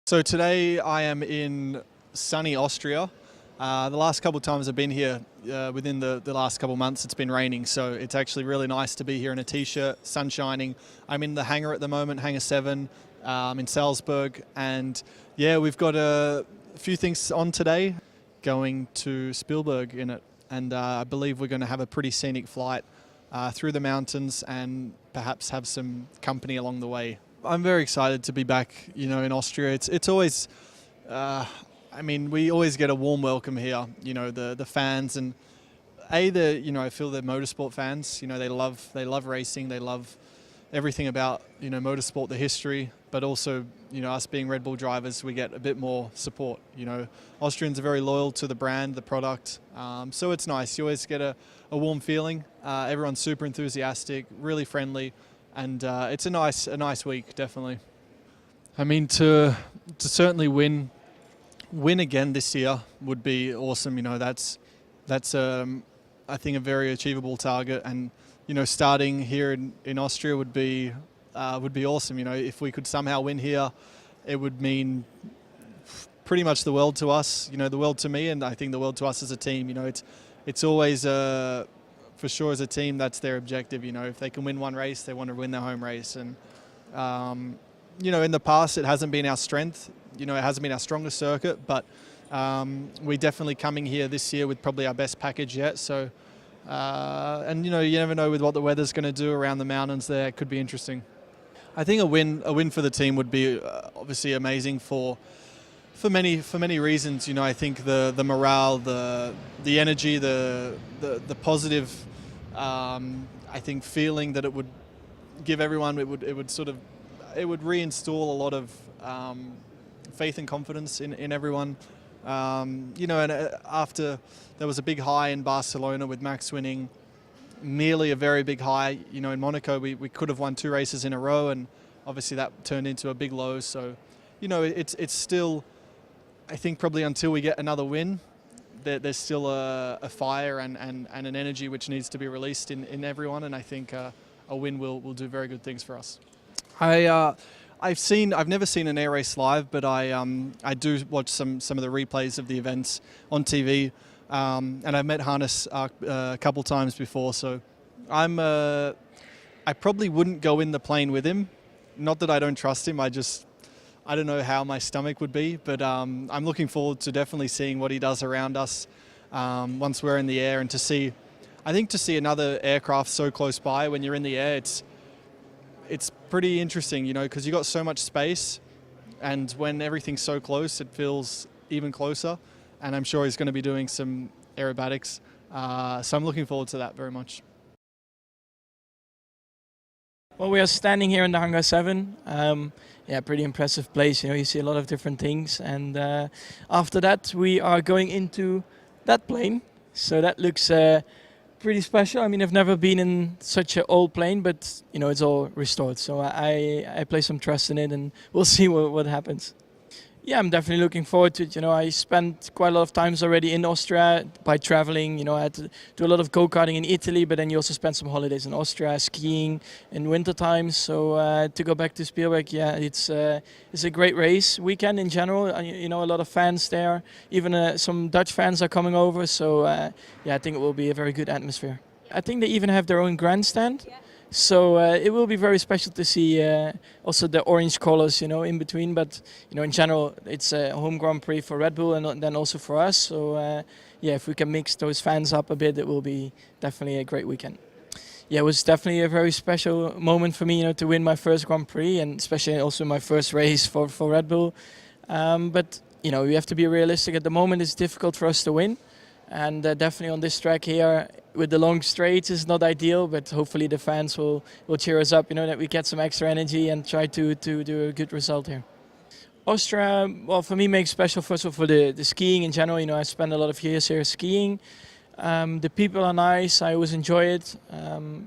So today I am in sunny Austria. The last couple of times I've been here, within the last couple of months, it's been raining. So it's actually really nice to be here in a t-shirt, sun shining. I'm in the hangar at the moment, hangar 7, in Salzburg. And yeah, we've got a few things on today, going to Spielberg in it. And I believe we're going to have a pretty scenic flight through the mountains and perhaps have some company along the way. I'm very excited to be back, in Austria. It's always, we always get a warm welcome here. The fans and I feel they're motorsport fans. They love racing. They love everything about motorsport, the history, but also us being Red Bull drivers, we get a bit more support. Austrians are very loyal to the brand, the product, so it's nice. You always get a warm feeling. Everyone's super enthusiastic, really friendly. And it's a nice week, definitely. I mean, to certainly win again this year would be awesome. That's I think a very achievable target, and starting here in Austria would be awesome. If we could somehow win here, it would mean pretty much the world to us. The world to me, and I think the world to us as a team. It's always for sure as a team, that's their objective. If they can win one race, they want to win their home race. And, in the past, it hasn't been our strength. It hasn't been our strongest circuit, but we're definitely coming here this year with probably our best package yet. So, you never know with what the weather's going to do around the mountains there. It could be interesting. I think a win for the team would be obviously amazing for many reasons. I think the morale, the energy, the positive, I think feeling that it would give everyone, it would reinstall a lot of faith and confidence in everyone. And after there was a big high in Barcelona with Max winning, merely a very big high. In Monaco we could have won 2 races in a row, and obviously that turned into a big low. So, it's still, I think probably until we get another win, there's still a fire and an energy which needs to be released in everyone, and I think a win will do very good things for us. I've never seen an air race live, but I do watch some of the replays of the events on TV, and I've met Hannes a couple times before, so I probably wouldn't go in the plane with him. Not that I don't trust him, I don't know how my stomach would be, but I'm looking forward to definitely seeing what he does around us once we're in the air, and to see another aircraft so close by when you're in the air, it's pretty interesting, because you got so much space, and when everything's so close, it feels even closer. And I'm sure he's going to be doing some aerobatics, so I'm looking forward to that very much. Well, we are standing here in the hangar 7. Pretty impressive place. You see a lot of different things, and after that we are going into that plane. So that looks pretty special. I mean, I've never been in such an old plane, but it's all restored. So I place some trust in it, and we'll see what happens. Yeah, I'm definitely looking forward to it. I spent quite a lot of times already in Austria by traveling. I had to do a lot of go-karting in Italy, but then you also spend some holidays in Austria, skiing in winter times. So to go back to Spielberg, it's a great race weekend in general. A lot of fans there. Even some Dutch fans are coming over. So I think it will be a very good atmosphere. I think they even have their own grandstand. Yeah. So it will be very special to see also the orange colors, in between. But in general, it's a home Grand Prix for Red Bull, and then also for us. So if we can mix those fans up a bit, it will be definitely a great weekend. Yeah, it was definitely a very special moment for me, to win my first Grand Prix, and especially also my first race for Red Bull. But we have to be realistic. At the moment, it's difficult for us to win. And definitely on this track here, with the long straights, is not ideal, but hopefully the fans will cheer us up, that we get some extra energy and try to do a good result here. Austria, well, for me, makes special, first of all, for the skiing in general. I spend a lot of years here skiing. The people are nice, I always enjoy it.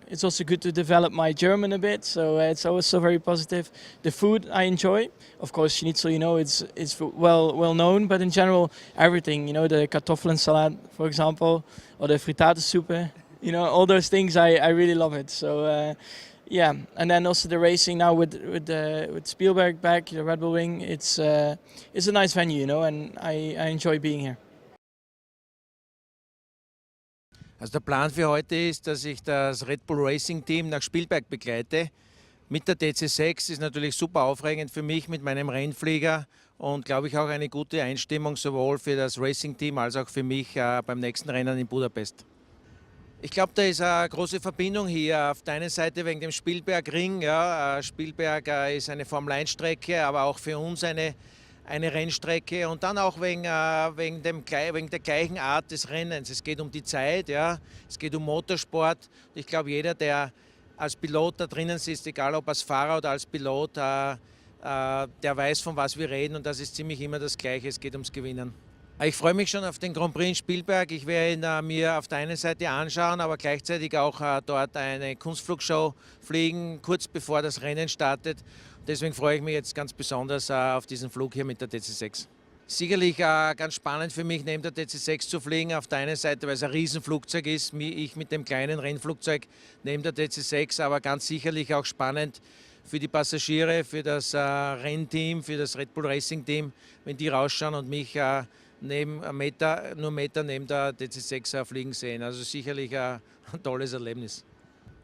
It's also good to develop my German a bit, so it's also very positive. The food I enjoy. Of course, schnitzel, it's well known, but in general, everything, the Kartoffelsalat, for example, or the Frittatensuppe, all those things, I really love it. So Yeah, and then also the racing now with Spielberg back, the Red Bull Ring. It's a nice venue, you know, and I enjoy being here. Also der Plan für heute ist, dass ich das Red Bull Racing Team nach Spielberg begleite. Mit der DC6 ist natürlich super aufregend für mich mit meinem Rennflieger und glaube ich auch eine gute Einstimmung sowohl für das Racing Team als auch für mich beim nächsten Rennen in Budapest. Ich glaube, da ist eine große Verbindung hier. Auf der einen Seite wegen dem Spielbergring. Ja, Spielberg ist eine Formel-1-Strecke, aber auch für uns eine Rennstrecke. Und dann auch wegen der gleichen Art des Rennens. Es geht um die Zeit, ja, es geht um Motorsport. Ich glaube, jeder, der als Pilot da drinnen sitzt, egal ob als Fahrer oder als Pilot, der weiß, von was wir reden. Und das ist ziemlich immer das Gleiche. Es geht ums Gewinnen. Ich freue mich schon auf den Grand Prix in Spielberg. Ich werde ihn mir auf der einen Seite anschauen, aber gleichzeitig auch dort eine Kunstflugshow fliegen, kurz bevor das Rennen startet. Deswegen freue ich mich jetzt ganz besonders auf diesen Flug hier mit der DC6. Sicherlich ganz spannend für mich, neben der DC6 zu fliegen. Auf der einen Seite, weil es ein Riesenflugzeug ist, ich mit dem kleinen Rennflugzeug neben der DC6, aber ganz sicherlich auch spannend für die Passagiere, für das Rennteam, für das Red Bull Racing Team, wenn die rausschauen und mich nur einen Meter neben der DC6 fliegen sehen. Also sicherlich ein tolles Erlebnis.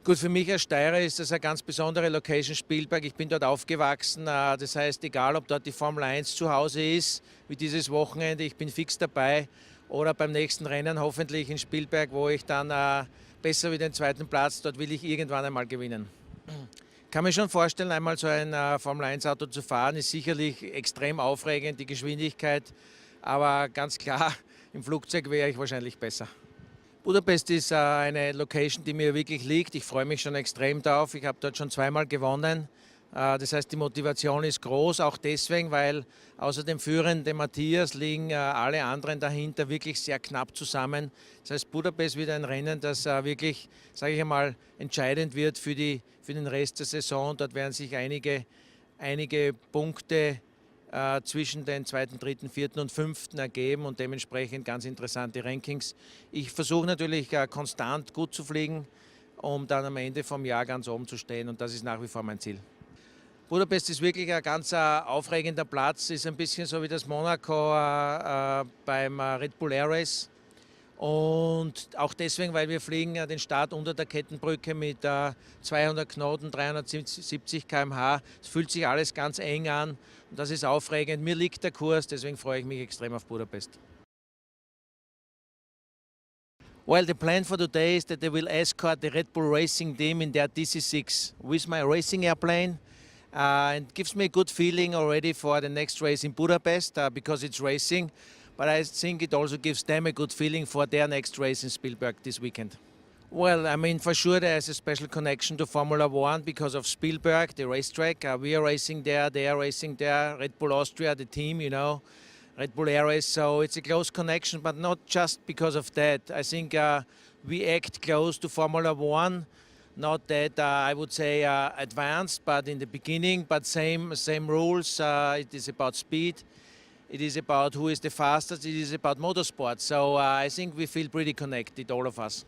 Gut, für mich als Steirer ist das eine ganz besondere Location, Spielberg. Ich bin dort aufgewachsen. Das heißt, egal ob dort die Formel 1 zu Hause ist, wie dieses Wochenende, ich bin fix dabei. Oder beim nächsten Rennen hoffentlich in Spielberg, wo ich dann besser wie den zweiten Platz, dort will ich irgendwann einmal gewinnen. Ich kann mir schon vorstellen, einmal so ein Formel 1 Auto zu fahren, ist sicherlich extrem aufregend, die Geschwindigkeit. Aber ganz klar, im Flugzeug wäre ich wahrscheinlich besser. Budapest ist eine Location, die mir wirklich liegt. Ich freue mich schon extrem darauf. Ich habe dort schon zweimal gewonnen. Das heißt, die Motivation ist groß, auch deswegen, weil außer dem führenden Matthias liegen alle anderen dahinter wirklich sehr knapp zusammen. Das heißt, Budapest wird ein Rennen, das wirklich, sage ich einmal, entscheidend wird für den Rest der Saison. Dort werden sich einige Punkte zwischen den 2., 3., 4. und 5. ergeben und dementsprechend ganz interessante Rankings. Ich versuche natürlich konstant gut zu fliegen, um dann am Ende vom Jahr ganz oben zu stehen und das ist nach wie vor mein Ziel. Budapest ist wirklich ein ganz aufregender Platz, ist ein bisschen so wie das Monaco beim Red Bull Air Race. Und auch deswegen, weil wir fliegen den Start unter der Kettenbrücke mit 200 Knoten, 370 km/h. Es fühlt sich alles ganz eng an und das ist aufregend. Mir liegt der Kurs, deswegen freue ich mich extrem auf Budapest. Well, the plan for today is that I will escort the Red Bull Racing team in their DC6 with my racing airplane. It gives me a good feeling already for the next race in Budapest because it's racing. But I think it also gives them a good feeling for their next race in Spielberg this weekend. Well, I mean, for sure there is a special connection to Formula One because of Spielberg, the racetrack. We are racing there, they are racing there, Red Bull Austria, the team, you know, Red Bull Air Race. So it's a close connection, but not just because of that. I think we act close to Formula One. Not that I would say advanced, but in the beginning, but same rules. It is about speed. It is about who is the fastest. It is about motorsport. So I think we feel pretty connected, all of us.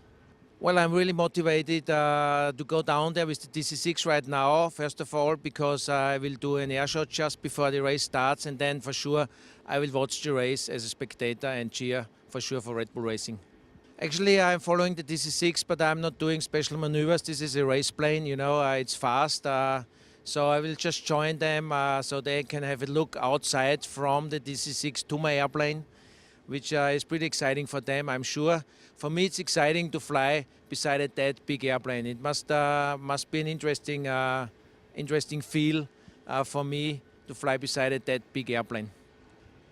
Well, I'm really motivated to go down there with the DC6 right now. First of all, because I will do an air shot just before the race starts, and then for sure I will watch the race as a spectator and cheer for sure for Red Bull Racing. Actually, I'm following the DC6, but I'm not doing special maneuvers. This is a race plane, you know, it's fast. So I will just join them so they can have a look outside from the DC6 to my airplane, which is pretty exciting for them, I'm sure. For me, it's exciting to fly beside that big airplane. It must be an interesting feel for me to fly beside that big airplane.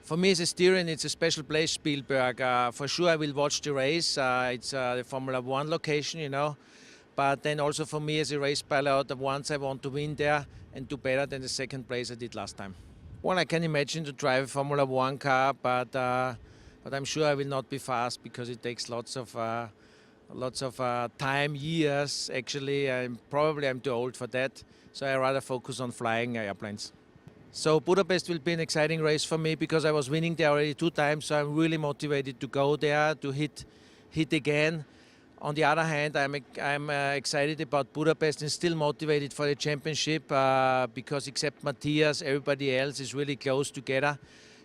For me as a Styrian, it's a special place, Spielberg. For sure I will watch the race. It's the Formula One location, you know. But then also for me as a race pilot, once I want to win there and do better than the second place I did last time. Well, I can imagine to drive a Formula One car, but I'm sure I will not be fast because it takes lots of time, years actually. I'm too old for that, so I rather focus on flying airplanes. So Budapest will be an exciting race for me because I was winning there already 2 times, so I'm really motivated to go there, to hit again. On the other hand, I'm excited about Budapest and still motivated for the championship because except Matthias, everybody else is really close together.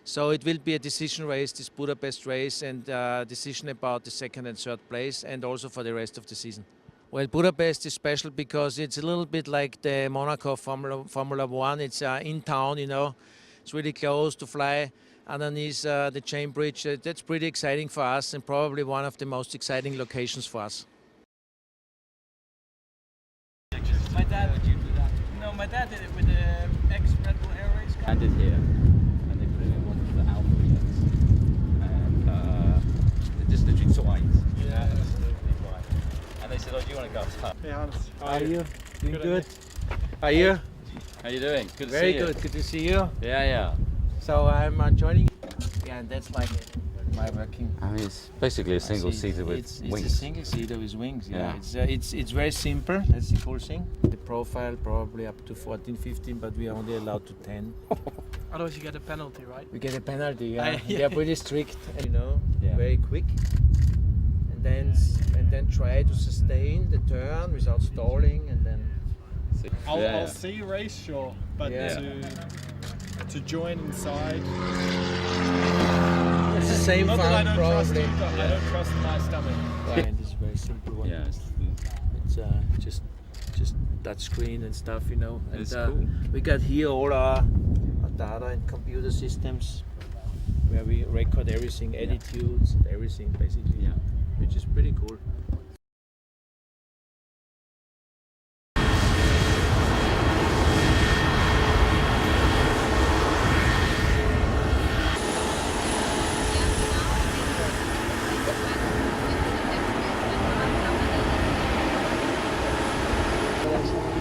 So it will be a decision race, this Budapest race, and decision about the second and third place, and also for the rest of the season. Well, Budapest is special because it's a little bit like the Monaco Formula One. It's in town, you know. It's really close to fly underneath the chain bridge. That's pretty exciting for us and probably one of the most exciting locations for us. My dad did that. No, my dad did it with the ex-Red Bull Air Race guy. I did here, and they put it in one of the Alpha units, and just literally twice. Yeah, absolutely right. And they said, "Oh, do you want to go?" Hey Hans, How are you? Doing Good, good? How are you? How you doing? Good to Very see you. good. Good to see you. Yeah. So I'm joining. Yeah, and that's like my working. I mean, it's basically a single seater with it's wings. It's a single seater with wings. Yeah, Yeah. it's very simple. That's the cool thing. The profile probably up to 14, 15, but we are only allowed to 10. Otherwise you get a penalty, right? We get a penalty. Yeah, Yeah. they are pretty strict. You know, Yeah. very quick. And then try to sustain the turn without stalling, and then. I'll see you race, sure, but Yeah. to join inside. It's the same Not that I fun, don't trust probably. you, but I don't trust my stomach. And it's a very simple one. Yeah, It's just touch screen and stuff, you know. And It's cool. we got here all our data and computer systems where we record everything, attitudes, everything basically. Yeah. Which is pretty cool.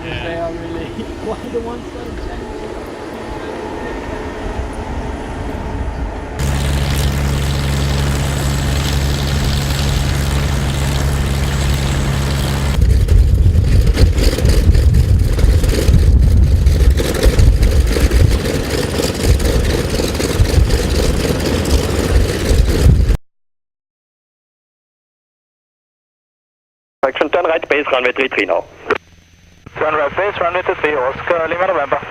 They are really one of the ones that are changing. Action, turn right base, runway 33 now. Turn right base, runway 23, Oscar, Lima, November.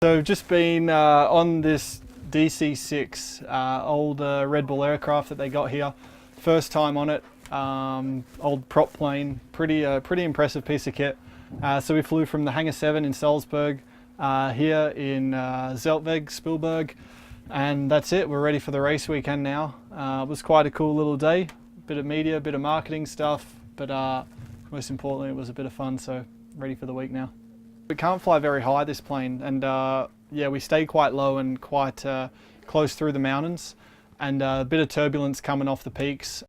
So we've just been on this DC-6, old Red Bull aircraft that they got here. First time on it, old prop plane, pretty impressive piece of kit. So we flew from the Hangar 7 in Salzburg, here in Zeltweg, Spielberg, and that's it. We're ready for the race weekend now. It was quite a cool little day, bit of media, bit of marketing stuff, but most importantly it was a bit of fun, so ready for the week now. We can't fly very high, this plane, and yeah, we stay quite low and quite close through the mountains, and a bit of turbulence coming off the peaks.